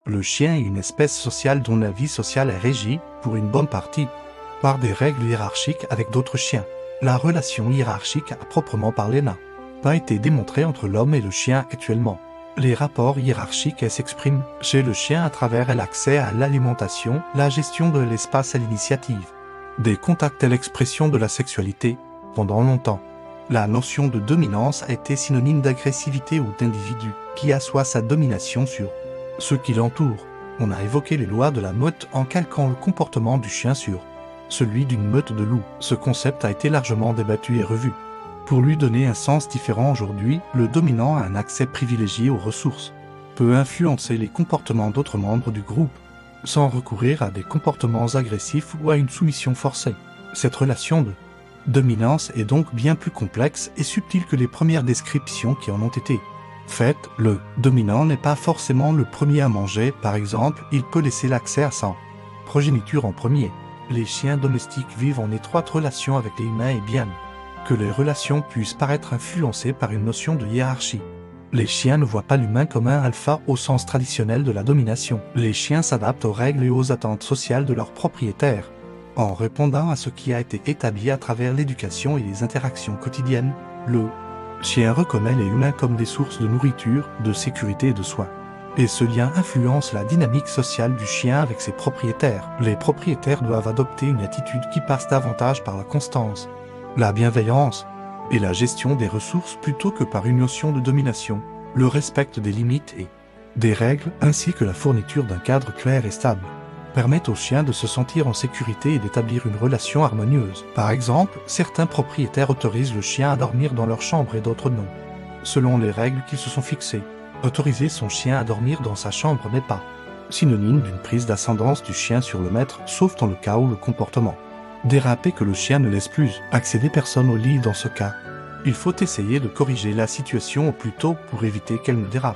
Le chien est une espèce sociale dont la vie sociale est régie, pour une bonne partie, par des règles hiérarchiques avec d'autres chiens. La relation hiérarchique à proprement parler n'a pas été démontrée entre l'homme et le chien actuellement. Les rapports hiérarchiques s'expriment chez le chien à travers l'accès à l'alimentation, la gestion de l'espace et l'initiative des contacts et l'expression de la sexualité. Pendant longtemps, la notion de dominance a été synonyme d'agressivité ou d'individu qui assoit sa domination sur ceux qui l'entourent. On a évoqué les lois de la meute en calquant le comportement du chien sur celui d'une meute de loups. Ce concept a été largement débattu et revu. Pour lui donner un sens différent aujourd'hui, le dominant a un accès privilégié aux ressources, peut influencer les comportements d'autres membres du groupe, sans recourir à des comportements agressifs ou à une soumission forcée. Cette relation de dominance est donc bien plus complexe et subtile que les premières descriptions qui en ont été faites. Le dominant n'est pas forcément le premier à manger, par exemple, il peut laisser l'accès à sa progéniture en premier. Les chiens domestiques vivent en étroite relation avec les humains et bien que les relations puissent paraître influencées par une notion de hiérarchie, les chiens ne voient pas l'humain comme un alpha au sens traditionnel de la domination. Les chiens s'adaptent aux règles et aux attentes sociales de leurs propriétaires, en répondant à ce qui a été établi à travers l'éducation et les interactions quotidiennes. Le chien reconnaît les humains comme des sources de nourriture, de sécurité et de soins. Et ce lien influence la dynamique sociale du chien avec ses propriétaires. Les propriétaires doivent adopter une attitude qui passe davantage par la constance, la bienveillance et la gestion des ressources plutôt que par une notion de domination. Le respect des limites et des règles, ainsi que la fourniture d'un cadre clair et stable, permettent au chien de se sentir en sécurité et d'établir une relation harmonieuse. Par exemple, certains propriétaires autorisent le chien à dormir dans leur chambre et d'autres non, selon les règles qu'ils se sont fixées. Autoriser son chien à dormir dans sa chambre n'est pas synonyme d'une prise d'ascendance du chien sur le maître, sauf dans le cas où le comportement dérape et que le chien ne laisse plus accéder personne au lit. Dans ce cas, il faut essayer de corriger la situation au plus tôt pour éviter qu'elle ne dérape.